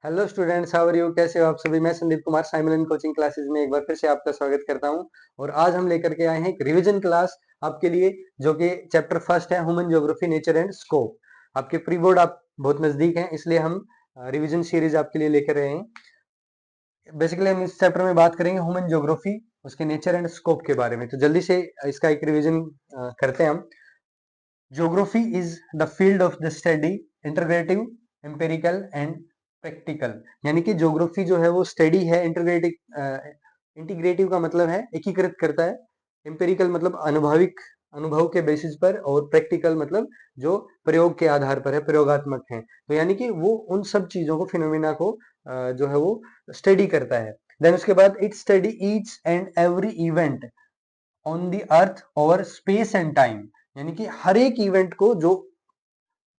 Hello students, how are you? कैसे हो आप सभी? मैं Sandeep Kumar Simon coaching classes में एक बार फिर से आपका स्वागत करता हूं। और आज हम लेकर के आए हैं एक रिवीजन क्लास आपके लिए, जो कि चैप्टर फर्स्ट है, human geography nature and scope. आपके प्री बोर्ड आप बहुत नजदीक हैं, इसलिए हम रिवीजन सीरीज आपके लिए लेकर आए हैं। बेसिकली हम इस चैप्टर में बात करेंगे ह्यूमन ज्योग्राफी, उसके नेचर एंड स्कोप के बारे में। तो जल्दी से इसका एक रिवीजन करते हैं हम। Geography is the field of the study integrative, empirical and practical. यानी कि ज्योग्राफी जो है वो स्टडी है, इंटीग्रेटिव का मतलब है एकीकृत करता है, एम्पिरिकल मतलब अनुभविक अनुभव के बेसिस पर, और प्रैक्टिकल मतलब जो प्रयोग के आधार पर है, प्रयोगात्मक है। तो यानी कि वो उन सब चीजों को, फिनोमिना को जो है वो स्टडी करता है। देन उसके बाद it study each and every event on the earth over space and time. यानी कि हर एक इवेंट को जो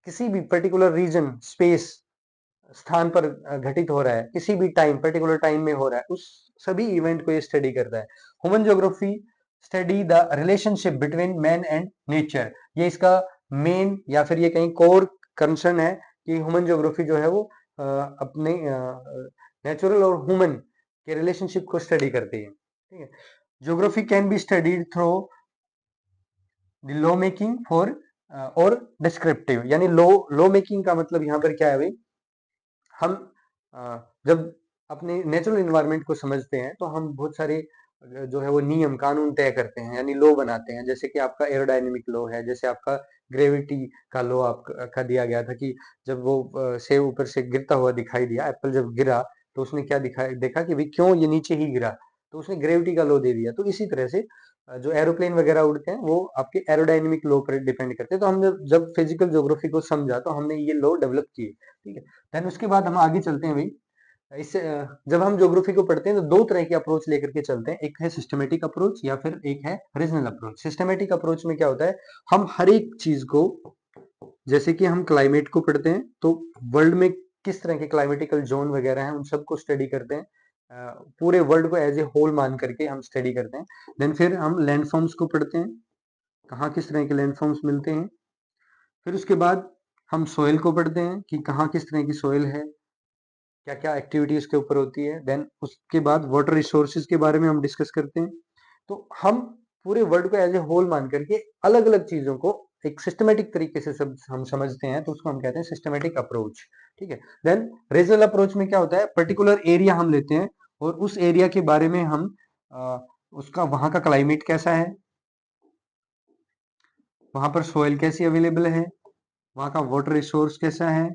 किसी भी पर्टिकुलर रीजन, स्पेस, स्थान पर घटित हो रहा है, किसी भी टाइम, पर्टिकुलर टाइम में हो रहा है, उस सभी इवेंट को ये स्टडी करता है। Human geography study the relationship between man and nature. ये इसका मेन या फिर ये कहीं कोर कंसर्न है कि ह्यूमन ज्योग्राफी जो है वो अपने नेचुरल और ह्यूमन के रिलेशनशिप को स्टडी करती है। ठीक है। Geography can be studied through the law making for और डिस्क्रिप्टिव। यानी लॉ मेकिंग का मतलब यहाँ पर क्या है भाई? हम जब अपने नेचुरल इन्वायरमेंट को समझते हैं तो हम बहुत सारे जो है वो नियम कानून तय करते हैं, यानी लॉ बनाते हैं। जैसे कि आपका एरोडायनेमिक लॉ है, जैसे आपका ग्रेविटी का लॉ आपका दिया गया था कि जब वो सेब ऊपर से गिरता हुआ दिखाई दिया, एप्पल जब गिरा तो उसने क्या देखा कि भाई क्यों ये नीचे ही गिरा, तो उसने ग्रेविटी का लॉ दे दिया। तो इसी तरह से जो एरोप्लेन वगैरह उड़ते हैं वो आपके एरोडायनेमिक लॉ पर डिपेंड करते हैं। तो हमने जब फिजिकल ज्योग्राफी को समझा तो हमने ये लॉ डेवलप किए। ठीक है। देन उसके बाद हम आगे चलते हैं भाई। इससे जब हम ज्योग्राफी को पढ़ते हैं तो दो तरह की अप्रोच लेकर के चलते हैं। एक है सिस्टमेटिक अप्रोच या फिर एक है रीजनल अप्रोच। सिस्टमेटिक अप्रोच में क्या होता है, हम हर एक चीज को, जैसे कि हम क्लाइमेट को पढ़ते हैं तो वर्ल्ड में किस तरह के क्लाइमेटिकल जोन वगैरह हैं उन सबको स्टडी करते हैं। पूरे वर्ल्ड को एज ए होल मान करके हम स्टडी करते हैं। देन फिर हम लैंडफॉर्म्स को पढ़ते हैं, कहाँ किस तरह के लैंडफॉर्म्स मिलते हैं। फिर उसके बाद हम सोइल को पढ़ते हैं कि कहाँ किस तरह की सोइल है, क्या क्या एक्टिविटी उसके ऊपर होती है। देन उसके बाद वाटर रिसोर्सेज के बारे में हम डिस्कस करते हैं। तो हम पूरे वर्ल्ड को एज ए होल मान करके अलग अलग चीजों को एक सिस्टमेटिक तरीके से सब हम समझते हैं, तो उसको हम कहते हैं सिस्टमेटिक अप्रोच। ठीक है। देन रीजनल अप्रोच में क्या होता है, पर्टिकुलर एरिया हम लेते हैं और उस एरिया के बारे में हम उसका वहां का क्लाइमेट कैसा है, वहां पर सोइल कैसी अवेलेबल है, वहां का वाटर रिसोर्स कैसा है,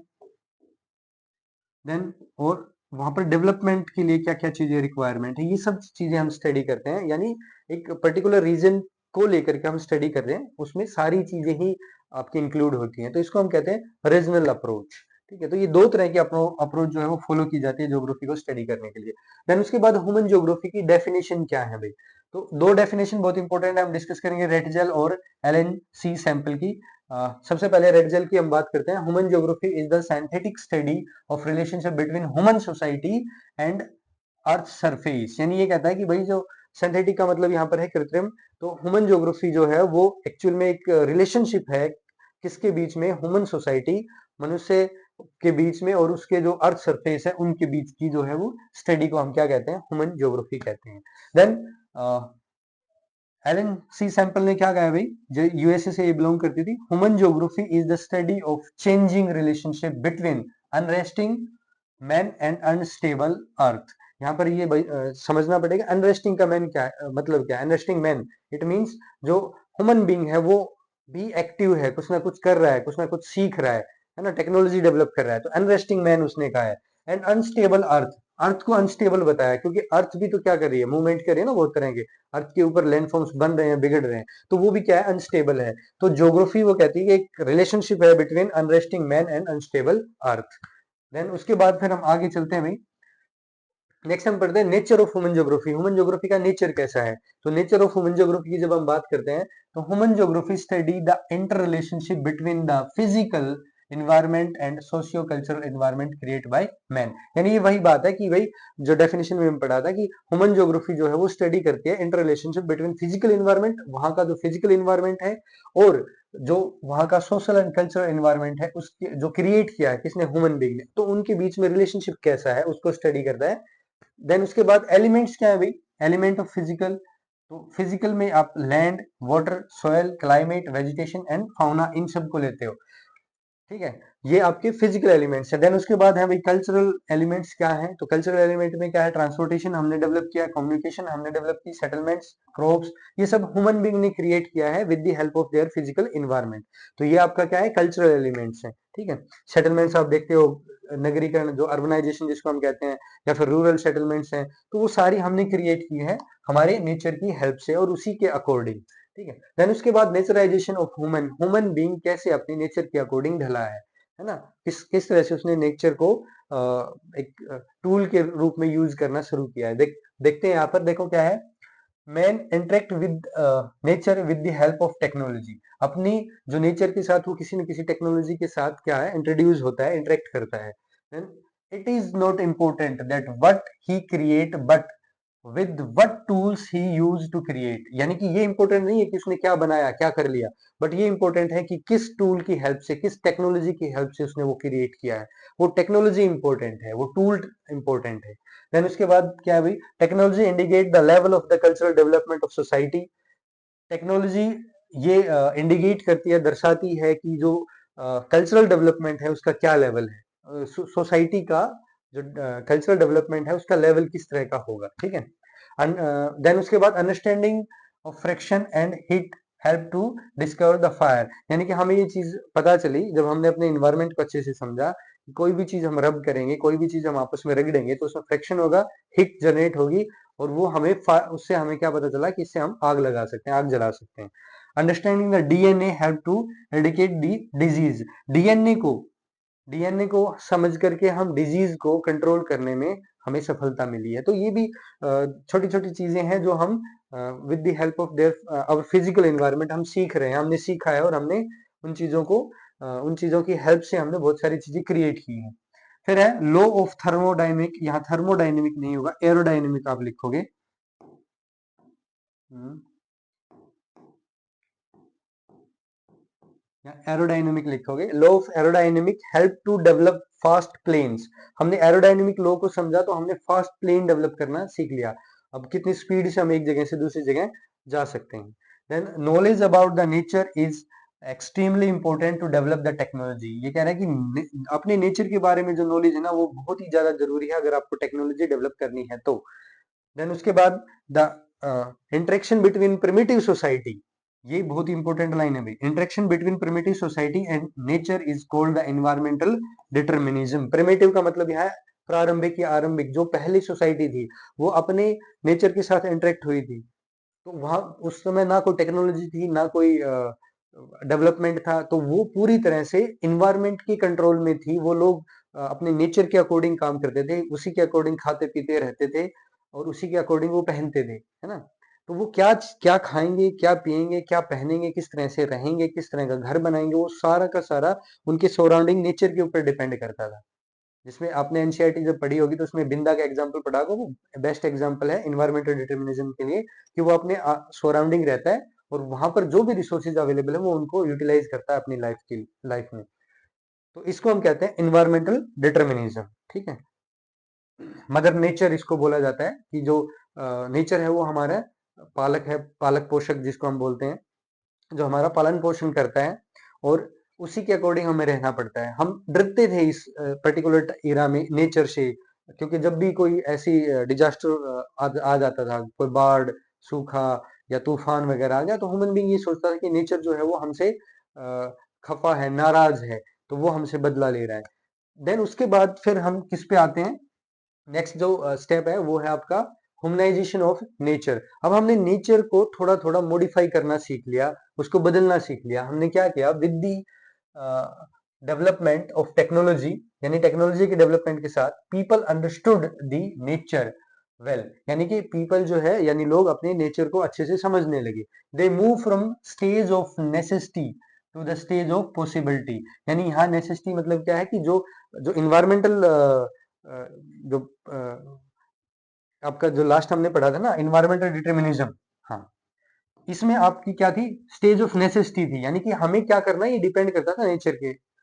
देन और वहां पर डेवलपमेंट के लिए क्या क्या चीजें रिक्वायरमेंट है, ये सब चीजें हम स्टडी करते हैं। यानी एक पर्टिकुलर रीजन को लेकर के हम स्टडी कर रहे हैं, उसमें सारी चीजें ही आपकी इंक्लूड होती हैं, तो इसको हम कहते हैं रीजनल अप्रोच। ठीक है। तो ये दो तरह की अप्रोच जो है वो फॉलो की जाती है ज्योग्राफी को स्टडी करने के लिए। देन उसके बाद ह्यूमन ज्योग्राफी की डेफिनेशन क्या है भाई? तो दो डेफिनेशन बहुत इंपॉर्टेंट है, हम डिस्कस करेंगे रेटजेल और एलन सी सैंपल की। सबसे पहले रेटजेल की हम बात करते हैं। Human geography is the scientific study of relationship between human society and earth surface. यानी ये कहता है कि भाई जो सिंथेटिक का मतलब यहाँ पर है कृत्रिम, तो ह्यूमन ज्योग्राफी जो है वो एक्चुअल में एक रिलेशनशिप है किसके बीच में, ह्यूमन सोसाइटी, मनुष्य के बीच में, और उसके जो अर्थ सरफेस है उनके बीच की जो है वो स्टडी को हम क्या कहते हैं, ह्यूमन ज्योग्राफी कहते हैं। देन एलन सी सैंपल ने क्या कहा भाई, जो यूएसए से बिलोंग करती थी, human geography is the study of changing relationship between unresting man and unstable earth. यहाँ पर ये समझना पड़ेगा अनरेस्टिंग का मैन क्या है, मतलब क्या है अनरेस्टिंग मैन? इट मींस जो ह्यूमन बीइंग है वो भी एक्टिव है, कुछ ना कुछ कर रहा है, कुछ ना कुछ सीख रहा है ना, टेक्नोलॉजी डेवलप कर रहा है, तो अनरेस्टिंग मैन उसने कहा है। एंड अनस्टेबल अर्थ, अर्थ को अनस्टेबल बताया क्योंकि अर्थ भी तो क्या कर रही है, मूवमेंट कर रही है ना बहुत तरह के, अर्थ के ऊपर लैंडफॉर्म्स बन रहे हैं, बिगड़ रहे हैं, तो वो भी क्या है, अनस्टेबल है। तो ज्योग्राफी वो कहती है कि एक रिलेशनशिप है between unresting man and unstable earth. Then उसके बाद फिर हम आगे चलते हैं भाई। नेक्स्ट हम पढ़ते हैं nature of human geography. Human geography का नेचर कैसा है? तो नेचर ऑफ ह्यूमन ज्योग्राफी की जब हम बात करते हैं तो human geography study the inter relationship between the physical environment and socio cultural environment create by man. यानी ये वही बात है कि भाई जो डेफिनेशन में पढ़ा था कि ह्यूमन ज्योग्राफी जो है वो स्टडी करती है inter relationship between physical environment, वहां का जो फिजिकल इन्वायरमेंट है, और जो वहां का सोशल एंड कल्चरल इन्वायरमेंट है उसके जो क्रिएट किया है किसने, ह्यूमन बीइंग ने, तो उनके बीच में रिलेशनशिप कैसा है उसको स्टडी करता है। देन उसके बाद एलिमेंट्स क्या है भाई, एलिमेंट ऑफ फिजिकल, तो फिजिकल में आप land, water, soil, climate, vegetation and fauna, इन सब को लेते हो, ठीक है। ये आपके फिजिकल एलिमेंट्स है। देन उसके बाद है भाई कल्चरल एलिमेंट्स क्या है, तो कल्चरल एलिमेंट में क्या है, ट्रांसपोर्टेशन हमने डेवलप किया, कम्युनिकेशन हमने डेवलप की, सेटलमेंट्स, क्रॉप्स, ये सब ह्यूमन बीइंग ने क्रिएट किया है with the help of their physical environment. तो ये आपका क्या है, कल्चरल एलिमेंट्स है, ठीक है। सेटलमेंट्स आप देखते हो, नगरीकरण जो अर्बनाइजेशन जिसको हम कहते हैं, या फिर रूरल सेटलमेंट्स हैं, तो वो सारी हमने क्रिएट की है हमारे नेचर की हेल्प से और उसी के अकॉर्डिंग, ठीक है। देन उसके बाद नेचराइजेशन ऑफ ह्यूमन, ह्यूमन बीइंग कैसे अपने नेचर के अकॉर्डिंग ढला है ना, किस किस तरह से उसने नेचर को एक टूल के रूप में यूज करना शुरू किया है। देखते हैं यहाँ पर, देखो क्या है, man interact with nature with the help of technology, अपनी जो नेचर के साथ वो किसी न किसी टेक्नोलॉजी के साथ क्या है, इंट्रोड्यूस होता है, इंटरेक्ट करता है। It is not important that what he create but with what tools he use to create, यानी कि ये इंपॉर्टेंट नहीं है कि उसने क्या बनाया क्या कर लिया, बट ये इंपॉर्टेंट है कि किस टूल की हेल्प से, किस टेक्नोलॉजी की हेल्प से उसने वो क्रिएट किया है। वो टेक्नोलॉजी इंपॉर्टेंट है, वो टूल इंपॉर्टेंट है। देन उसके बाद क्या है भाई, technology indicate the level of the cultural development of society, technology ये इंडिकेट करती है, दर्शाती है कि जो कल्चरल डेवलपमेंट है उसका क्या लेवल है, सोसाइटी का जो कल्चरल डेवलपमेंट है उसका लेवल किस तरह का होगा, ठीक है। देन उसके बाद understanding of friction and heat help to discover the fire, यानी कि हमें ये चीज पता चली जब हमने अपने इन्वायरमेंट को अच्छे से समझा कि कोई भी चीज हम रब करेंगे, कोई भी चीज हम आपस में रगड़ेंगे तो उसमें फ्रिक्शन होगा, हीट जनरेट होगी, और वो हमें उससे हमें क्या पता चला कि इससे हम आग लगा सकते हैं, आग जला सकते हैं। Understanding the DNA help to eradicate the disease, DNA को डीएनए को समझ करके हम डिजीज को कंट्रोल करने में हमें सफलता मिली है। तो ये भी छोटी छोटी चीजें हैं जो हम with the help of their our physical environment हम सीख रहे हैं, हमने सीखा है, और हमने उन चीजों को उन चीजों की हेल्प से हमने बहुत सारी चीजें क्रिएट की हैं। फिर है लॉ ऑफ थर्मोडाइनमिक, यहाँ थर्मोडाइनमिक नहीं होगा, एरोडाइनमिक आप लिखोगे। एरोडाइनमिक लिखोगे, law of aerodynamic help to develop fast planes, हमने एरोडाइनमिक लॉ को समझा तो हमने फास्ट प्लेन डेवलप करना सीख लिया, अब कितनी स्पीड से हम एक जगह से दूसरी जगह जा सकते हैं। Then knowledge about the nature is extremely important to develop the technology, ये कह रहा है कि अपने नेचर के बारे में जो नॉलेज है ना वो बहुत ही ज्यादा जरूरी है अगर आपको टेक्नोलॉजी डेवलप करनी है तो। देन उसके बाद the interaction between primitive society, ये बहुत ही इंपॉर्टेंट लाइन है भाई, interaction between primitive society and nature is called the environmental determinism. Primitive का मतलब यह है प्रारंभिक या आरंभिक, जो पहली सोसाइटी थी वो अपने नेचर के साथ इंटरेक्ट हुई थी, तो वहां उस समय ना कोई टेक्नोलॉजी थी ना कोई डेवलपमेंट था, तो वो पूरी तरह से इन्वायरमेंट की कंट्रोल में थी, वो लोग अपने नेचर के अकॉर्डिंग काम करते थे, उसी के अकॉर्डिंग खाते पीते रहते थे, और उसी के अकॉर्डिंग वो पहनते थे, है ना। तो वो क्या क्या खाएंगे, क्या पिएंगे, क्या पहनेंगे, किस तरह से रहेंगे, किस तरह का घर बनाएंगे, वो सारा का सारा उनके सराउंडिंग नेचर के ऊपर डिपेंड करता था। जिसमें आपने एनसीईआरटी जब पढ़ी होगी तो उसमें बिंदा का एग्जांपल पढ़ा होगा, वो बेस्ट एग्जांपल है इन्वायरमेंटल डिटर्मिनिज्म के लिए, कि वो अपने सराउंडिंग रहता है और वहां पर जो भी रिसोर्सेज अवेलेबल है वो उनको यूटिलाइज करता है अपनी लाइफ में। तो इसको हम कहते हैं इन्वायरमेंटल डिटर्मिनिज्म, ठीक है। मदर नेचर इसको बोला जाता है कि जो नेचर है वो हमारा पालक है, पालक पोषक जिसको हम बोलते हैं, जो हमारा पालन पोषण करता है, और उसी के अकॉर्डिंग हमें रहना पड़ता है। हम डरते थे इस पर्टिकुलर इरा में नेचर से, क्योंकि जब भी कोई ऐसी डिजास्टर आ जाता था, कोई बाढ़, सूखा या तूफान वगैरह आ गया, तो ह्यूमन बीइंग ये सोचता था कि नेचर जो है वो हमसे खफा है, नाराज है, तो वो हमसे बदला ले रहा है। देन उसके बाद फिर हम किस पे आते हैं, नेक्स्ट जो स्टेप है वो है आपका ह्यूमनाइजेशन ऑफ नेचर। अब हमने नेचर को थोड़ा थोड़ा मॉडिफाई करना सीख लिया, उसको बदलना सीख लिया। हमने क्या किया, with the development of technology, यानी टेक्नोलॉजी के डेवलपमेंट के साथ पीपल अंडरस्टूड दी नेचर वेल, यानी कि पीपल जो है यानी लोग अपने नेचर को अच्छे से समझने लगे। They move from stage of necessity, to the stage of possibility. यानी यहाँ नेसेसिटी मतलब क्या है कि जो जो इन्वायरमेंटल जो आपका जो लास्ट हमने पढ़ा था ना, इन्वायरमेंटल डिटर्मिनिज्म, हाँ, इसमें आपकी क्या थी, स्टेज ऑफ नेसेसिटी थी, यानी कि हमें क्या करना है ये डिपेंड करता था नेचर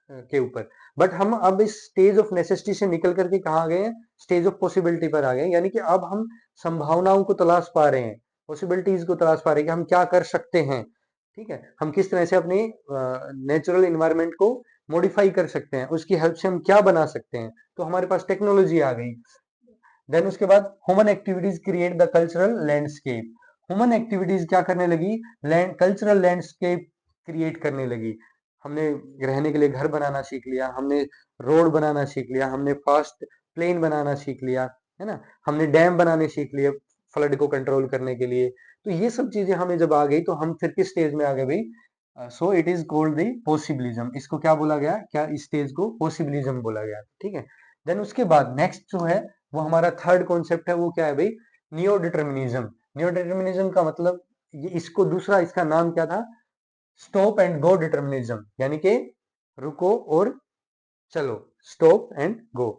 के ऊपर। बट हम अब इस स्टेज ऑफ नेसेसिटी से निकल करके कहाँ आ गए हैं, स्टेज ऑफ पॉसिबिलिटी पर आ गए हैं। यानी कि अब हम संभावनाओं को तलाश पा रहे हैं, पॉसिबिलिटीज को तलाश पा रहे हैं कि हम क्या कर सकते हैं। ठीक है, हम किस तरह से अपने नेचुरल इन्वायरमेंट को मॉडिफाई कर सकते हैं, उसकी हेल्प से हम क्या बना सकते हैं। तो हमारे पास टेक्नोलॉजी आ गई। देन उसके बाद human activities create the cultural landscape. Human activities क्या करने लगी, कल्चरल लैंडस्केप क्रिएट करने लगी। हमने रहने के लिए घर बनाना सीख लिया, हमने रोड बनाना सीख लिया, हमने फास्ट प्लेन बनाना सीख लिया, है ना, हमने डैम बनाने सीख लिए फ्लड को कंट्रोल करने के लिए। तो ये सब चीजें हमें जब आ गई तो हम फिर किस स्टेज में आ गए भाई, so it is called the possibilism. इसको क्या बोला गया, क्या इस स्टेज को पॉसिबिलिज्म बोला गया। ठीक है, देन उसके बाद नेक्स्ट जो है वो हमारा थर्ड कॉन्सेप्ट है, वो क्या है भाई, नियो डिटर्मिनिज्म। नियो डिटर्मिनिज्म का मतलब ये, इसको दूसरा इसका नाम क्या था, स्टॉप एंड गो डिटर्मिनिज्म। यानी कि रुको और चलो, स्टॉप एंड गो।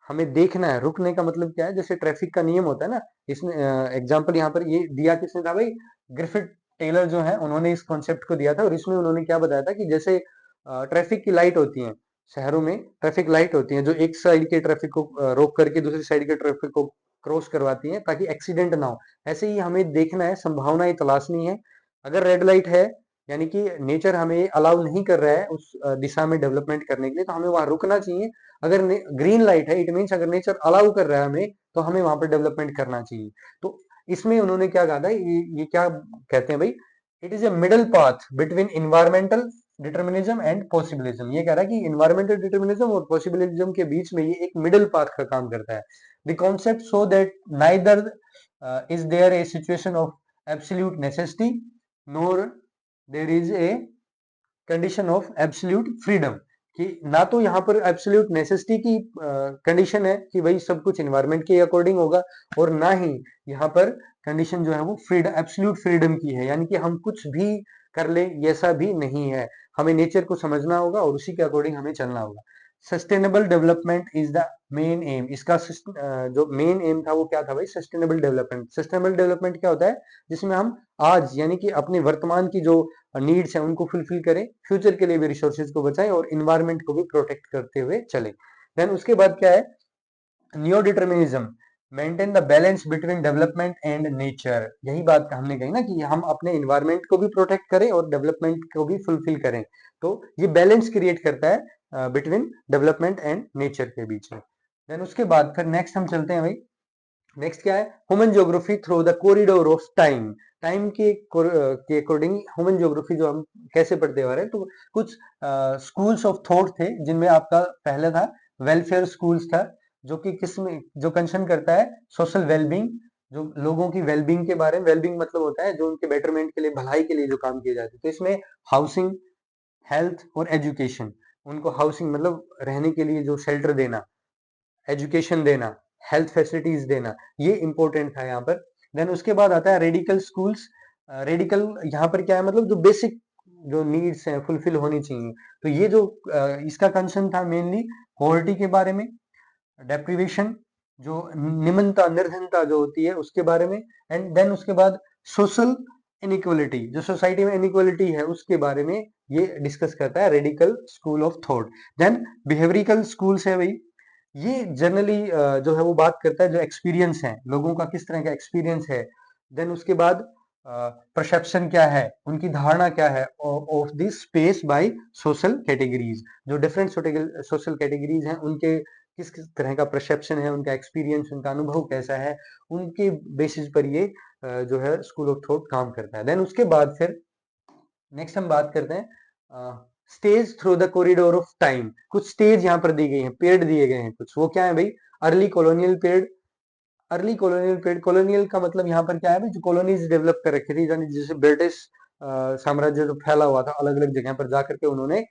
हमें देखना है, रुकने का मतलब क्या है, जैसे ट्रैफिक का नियम होता है ना, इसमें एग्जांपल यहाँ पर ये दिया किसने था भाई, ग्रिफिथ टेलर जो है उन्होंने इस कॉन्सेप्ट को दिया था। और इसमें उन्होंने क्या बताया था कि जैसे ट्रैफिक की लाइट होती है, शहरों में ट्रैफिक लाइट होती है जो एक साइड के ट्रैफिक को रोक करके दूसरी साइड के ट्रैफिक को क्रॉस करवाती है ताकि एक्सीडेंट ना हो। ऐसे ही हमें देखना है, संभावनाएं तलाशनी है। अगर रेड लाइट है, यानी कि नेचर हमें अलाउ नहीं कर रहा है उस दिशा में डेवलपमेंट करने के लिए, तो हमें वहां रुकना चाहिए। अगर ग्रीन लाइट है, इट मीन्स अगर नेचर अलाउ कर रहा है हमें, तो हमें वहां पर डेवलपमेंट करना चाहिए। तो इसमें उन्होंने क्या कहा था, ये क्या कहते हैं भाई, it is a middle path between environmental determinism and possibilism. ये कह रहा है कि इन्वायरमेंटल डिटर्मिनिज्म और पॉसिबिलिज्म के बीच में ये एक मिडल पाथ का काम करता है। The concept so that neither is there a situation of absolute necessity nor there is a condition of absolute freedom. कि ना तो यहाँ पर एब्सोल्यूट नेसेसिटी की कंडीशन है कि भाई सब कुछ इन्वायरमेंट के अकॉर्डिंग होगा, और ना ही यहाँ पर कंडीशन जो है वो फ्रीडम, एब्सोल्यूट फ्रीडम की है, यानी कि हम कुछ भी कर ले, ऐसा भी नहीं है। हमें नेचर को समझना होगा और उसी के अकॉर्डिंग हमें चलना होगा। Sustainable development is the main M. इसका जो मेन एम था वो क्या था भाई, सस्टेनेबल डेवलपमेंट। सस्टेनेबल डेवलपमेंट क्या होता है, जिसमें हम आज यानी कि अपने वर्तमान की जो नीड्स हैं उनको फुलफिल करें, फ्यूचर के लिए भी रिसोर्सेज को बचाएं और इन्वायरमेंट को भी प्रोटेक्ट करते हुए चलें। देन उसके बाद क्या है, neo determinism, maintain the balance between development and nature. यही बात हमने कही ना कि हम अपने इन्वायरमेंट को भी प्रोटेक्ट करें और डेवलपमेंट को भी फुलफिल करें। तो ये बैलेंस क्रिएट करता है बिटवीन डेवलपमेंट एंड नेचर के बीच में। देन उसके बाद फिर नेक्स्ट हम चलते हैं भाई, नेक्स्ट क्या है, human geography through the corridor of time. Time के अकॉर्डिंग ह्यूमन ज्योग्राफी जो हम कैसे पढ़ते आ रहे हैं, तो कुछ स्कूल्स ऑफ थॉट थे जिनमें आपका पहला था वेलफेयर स्कूल्स था, जो कि किसमें जो कंसर्न करता है सोशल वेलबींग, जो लोगों की वेलबींग के बारे में, वेलबींग मतलब होता है जो उनके बेटरमेंट के लिए, भलाई के लिए जो काम किए जाते हैं। तो इसमें हाउसिंग, हेल्थ और एजुकेशन, उनको हाउसिंग मतलब रहने के लिए जो शेल्टर देना, एजुकेशन देना, हेल्थ फैसिलिटीज देना, ये इंपॉर्टेंट था यहाँ पर। देन उसके बाद आता है रेडिकल स्कूल्स। रेडिकल यहाँ पर क्या है, मतलब जो बेसिक जो नीड्स हैं फुलफिल होनी चाहिए। तो ये जो इसका कंसर्न था मेनली पॉवर्टी के बारे में, डेप्रीवेशन, जो निम्नता निर्धनता जो होती है उसके बारे में, एंड देन उसके बाद सोशल इनइक्वलिटी, जो सोसाइटी में इनइक्वलिटी है उसके बारे में ये डिस्कस करता है radical school of thought. Then behavioural schools है भाई, ये जनरली जो है वो बात करता है जो एक्सपीरियंस है लोगों का, किस तरह का एक्सपीरियंस है। देन उसके बाद परसेप्शन क्या है, उनकी धारणा क्या है of this space by social categories. जो डिफरेंट सोशल कैटेगरीज हैं उनके किस किस तरह का परसेप्शन है, उनका एक्सपीरियंस, उनका अनुभव कैसा है, उनके बेसिस पर ये जो है स्कूल ऑफ थॉट काम करता है। देन उसके बाद फिर नेक्स्ट हम बात करते हैं stage through the corridor of time. कुछ स्टेज यहाँ पर दी गई हैं, पीरियड दिए गए हैं कुछ, वो क्या है भाई, early colonial period. Early colonial period, colonial का मतलब यहाँ पर क्या है भाई, जो कॉलोनीज डेवलप कर रखी थी, यानी जैसे ब्रिटिश साम्राज्य जो फैला हुआ था अलग अलग जगह पर जाकर के उन्होंने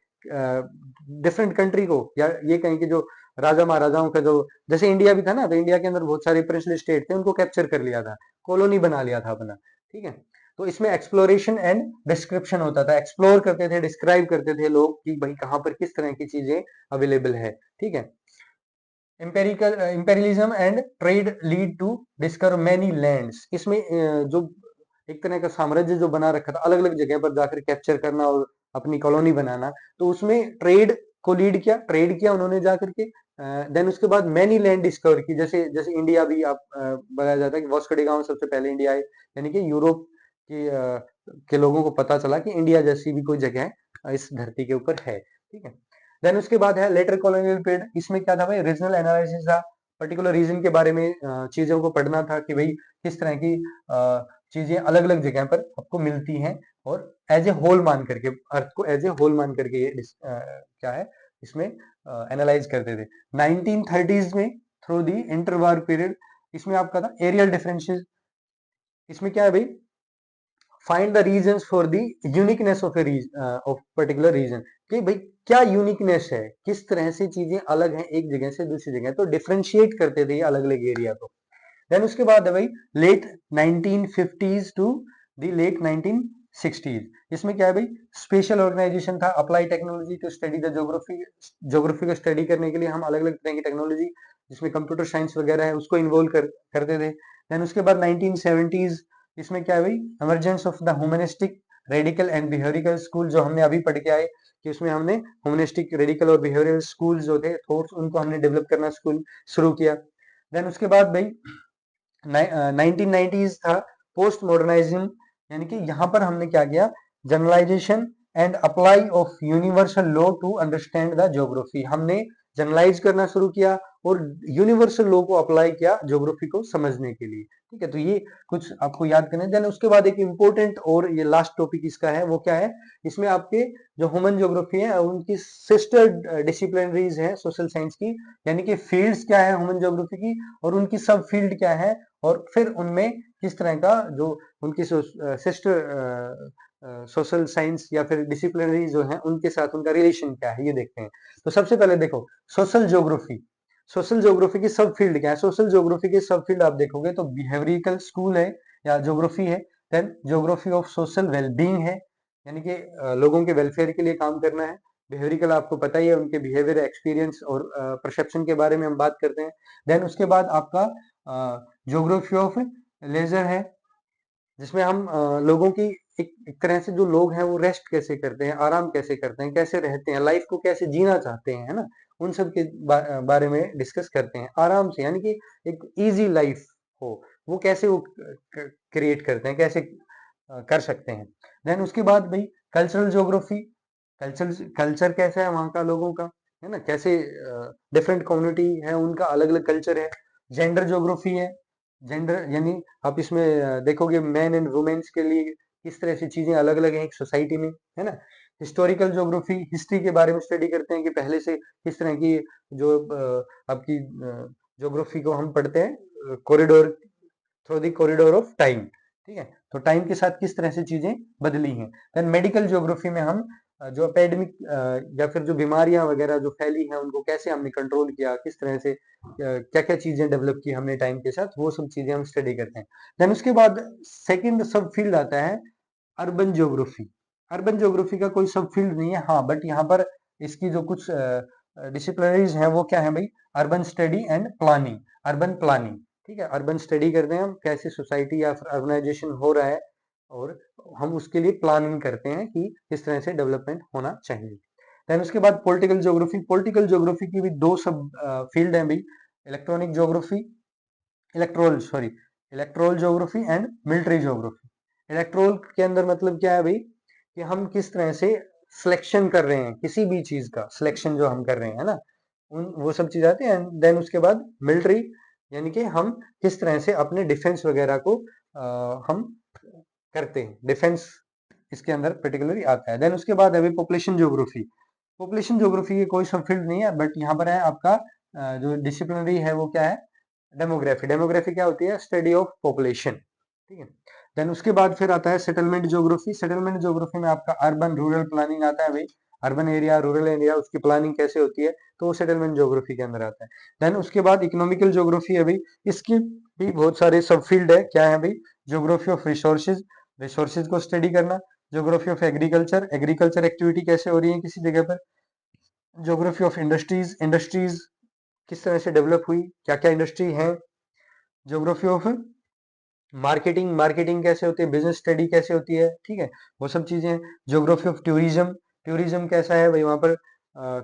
डिफरेंट कंट्री को, या ये कहें कि जो राजा महाराजाओं का जो, जैसे इंडिया भी था ना, तो इंडिया के अंदर बहुत सारे प्रिंसली स्टेट थे, उनको कैप्चर कर लिया था, कॉलोनी बना लिया था अपना। ठीक है, तो इसमें एक्सप्लोरेशन एंड डिस्क्रिप्शन होता था, एक्सप्लोर करते थे, डिस्क्राइब करते थे लोग कि भाई कहाँ पर किस तरह की चीजें अवेलेबल है, ठीक है। Imperialism and trade lead to discover many lands, इसमें जो एक तरह का साम्राज्य जो बना रखा था, अलग अलग जगह पर जाकर कैप्चर करना और अपनी कॉलोनी बनाना, तो उसमें ट्रेड को लीड किया, ट्रेड किया उन्होंने जाकर के। देन उसके बाद मैनी लैंड डिस्कवर की, जैसे जैसे इंडिया भी आप बताया जाता है कि वास्को डी गामा सबसे पहले इंडिया आए, यानी कि यूरोप के लोगों को पता चला कि इंडिया जैसी भी कोई जगह इस धरती के ऊपर है, ठीक है। देन उसके बाद है लेटर कॉलोनियल पीरियड, इसमें क्या था भाई, रीजनल एनालिसिस था, पर्टिकुलर रीजन के बारे में चीजों को पढ़ना था कि भाई किस तरह की चीजें अलग अलग जगह पर आपको मिलती हैं, और एज ए होल मान करके, अर्थ को एज ए होल मान करके ये क्या है इसमें एनालाइज करते थे। 1930s में थ्रू दी इंटरवार पीरियड, इसमें आपका था एरियल डिफरेंशियल, इसमें क्या है भाई, find the reasons for the uniqueness of of particular region, कि भाई क्या यूनिकनेस है, किस तरह से चीजें अलग हैं एक जगह से दूसरी जगह, तो डिफरेंशिएट करते थे अलग अलग एरिया को। देन उसके बाद है भाई late 1950s to the late 1960s, इसमें क्या है भाई, स्पेशल ऑर्गेनाइजेशन था, apply technology to study the geography, geography को स्टडी करने के लिए हम अलग अलग तरह की टेक्नोलॉजी जिसमें कंप्यूटर साइंस वगैरह है उसको इन्वॉल्व करते थे। देन उसके बाद 1970s, इसमें क्या है भाई, emergence of the humanistic radical and behavioural school, जो हमने अभी पढ़ के आए कि उसमें हमने ह्यूमनिस्टिक रेडिकल और बिहेवियरल स्कूल जो थे थॉट्स, उनको हमने डेवलप करना स्कूल शुरू किया। देन उसके बाद भाई 1990s था पोस्ट मॉडर्नाइज्म, यानी कि यहाँ पर हमने क्या किया, generalisation and apply of universal law to understand the geography, हमने जनरलाइज करना शुरू किया और यूनिवर्सल लॉ को अप्लाई किया ज्योग्राफी को समझने के लिए, ठीक है। तो ये कुछ आपको याद करना है। देन उसके बाद एक इंपॉर्टेंट और ये लास्ट टॉपिक इसका है, वो क्या है, इसमें आपके जो ह्यूमन ज्योग्राफी है उनकी सिस्टर डिसिप्लिनरीज है सोशल साइंस की, यानी कि फील्ड्स क्या है ह्यूमन ज्योग्राफी की और उनकी सब फील्ड क्या है, और फिर उनमें किस तरह का जो उनकी सिस्टर सोशल साइंस या फिर डिसिप्लिनरी जो है उनके साथ उनका रिलेशन क्या है, ये देखते हैं। तो सबसे पहले देखो सोशल ज्योग्राफी, सोशल ज्योग्राफी की सब फील्ड क्या है, सोशल ज्योग्राफी की सब फील्ड आप देखोगे तो बिहेवियरिकल स्कूल है या ज्योग्राफी है, then geography of social wellbeing है, यानी कि लोगों के वेलफेयर के लिए काम करना है। बिहेवियरिकल आपको पता ही है, उनके बिहेवियर एक्सपीरियंस और परसेप्शन के बारे में हम बात करते हैं। देन उसके बाद आपका ज्योग्राफी ऑफ लेजर है, जिसमें हम लोगों की एक तरह से जो लोग हैं वो रेस्ट कैसे करते हैं, आराम कैसे करते हैं, कैसे रहते हैं, लाइफ को कैसे जीना चाहते हैं, है ना, उन सब के बारे में डिस्कस करते हैं आराम से, यानी कि एक इजी लाइफ हो, वो कैसे वो क्रिएट करते हैं, कैसे कर सकते हैं। देन उसके बाद भाई कल्चरल ज्योग्राफी, कल्चर कल्चर कैसा है वहाँ का लोगों का, है ना, कैसे डिफरेंट कम्युनिटी है उनका अलग अलग कल्चर है। जेंडर ज्योग्राफी है, जेंडर यानी आप इसमें देखोगे मैन एंड वुमेन्स के लिए किस तरह से चीजें अलग अलग हैं एक सोसाइटी में, है ना। हिस्टोरिकल ज्योग्राफी, हिस्ट्री के बारे में स्टडी करते हैं कि पहले से किस तरह की जो आपकी ज्योग्राफी को हम पढ़ते हैं corridor, through the corridor of time, ठीक है, तो टाइम के साथ किस तरह से चीजें बदली हैं। देन मेडिकल ज्योग्राफी में हम जो एपेडेमिक या फिर जो बीमारियां वगैरह जो फैली हैं उनको कैसे हमने कंट्रोल किया, किस तरह से क्या क्या चीजें डेवलप की हमने टाइम के साथ, वो सब चीजें हम स्टडी करते हैं। देन उसके बाद सेकंड सब फील्ड आता है अर्बन ज्योग्राफी। अर्बन ज्योग्राफी का कोई सब फील्ड नहीं है, हाँ, बट यहाँ पर इसकी जो कुछ डिसिप्लिनरीज हैं वो क्या है भाई, urban study and planning, urban planning, ठीक है, अर्बन स्टडी करते हैं हम कैसे सोसाइटी या फिर अर्बनाइजेशन हो रहा है, और हम उसके लिए प्लानिंग करते हैं कि किस तरह से डेवलपमेंट होना चाहिए। देन उसके बाद पॉलिटिकल ज्योग्राफी, पॉलिटिकल ज्योग्राफी की भी दो सब फील्ड हैं भाई, electronic geography, electoral sorry electoral geography and military geography. Electoral के अंदर मतलब क्या है भाई, कि हम किस तरह से सिलेक्शन कर रहे हैं, किसी भी चीज का सिलेक्शन जो हम कर रहे हैं, है ना, उन वो सब चीज आती है। देन उसके बाद मिलिट्री, यानी कि हम किस तरह से अपने डिफेंस वगैरह को हम करते हैं, डिफेंस इसके अंदर पर्टिकुलरली आता है। देन उसके बाद है पॉपुलेशन ज्योग्राफी, पॉपुलेशन ज्योग्राफी की कोई सब फील्ड नहीं है, बट यहाँ पर है आपका जो डिसिप्लिनरी है वो क्या है, डेमोग्राफी। डेमोग्राफी क्या होती है, स्टडी ऑफ पॉपुलेशन, ठीक है। देन उसके बाद फिर आता है सेटलमेंट ज्योग्राफी, सेटलमेंट ज्योग्राफी में आपका अर्बन रूरल प्लानिंग आता है भाई, अर्बन एरिया रूरल एरिया उसकी प्लानिंग कैसे होती है, तो वो सेटलमेंट ज्योग्राफी के अंदर आता है। देन उसके बाद इकोनॉमिकल ज्योग्राफी है भाई, इसकी भी बहुत सारे सब फील्ड है, क्या है भाई, ज्योग्राफी ऑफ रिसोर्सेज, रिसोर्सेज को स्टडी करना। Geography of agriculture, agriculture activity कैसे हो रही है किसी जगह पर। ज्योग्राफी ऑफ इंडस्ट्रीज, इंडस्ट्रीज किस तरह से डेवलप हुई, क्या क्या इंडस्ट्री है। ज्योग्राफी ऑफ मार्केटिंग, मार्केटिंग कैसे होती है, बिजनेस स्टडी कैसे होती है, ठीक है, वो सब चीजें हैं। ज्योग्राफी ऑफ टूरिज्म, टूरिज्म कैसा है भाई वहां पर,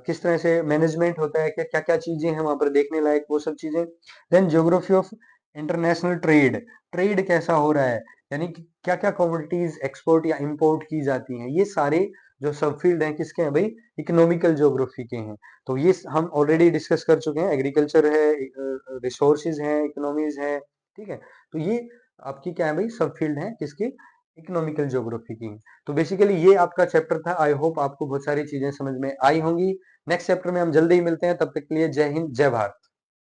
किस तरह से मैनेजमेंट होता है, क्या क्या क्या चीजें हैं वहां पर देखने लायक, वो सब चीजें। Then geography of international trade, trade कैसा हो रहा है, यानी कि क्या क्या कमोडिटीज एक्सपोर्ट या इंपोर्ट की जाती हैं, ये सारे जो सब फील्ड हैं किसके हैं भाई, इकोनॉमिकल ज्योग्राफी के हैं। तो ये हम ऑलरेडी डिस्कस कर चुके हैं, एग्रीकल्चर है, रिसोर्सेज हैं, इकोनॉमीज है, ठीक है। तो ये आपकी क्या है भाई, सब फील्ड है किसकी, इकोनॉमिकल ज्योग्राफी की। तो बेसिकली ये आपका चैप्टर था। आई होप आपको बहुत सारी चीजें समझ में आई होंगी। नेक्स्ट चैप्टर में हम जल्दी ही मिलते हैं, तब तक के लिए जय हिंद जय भारत।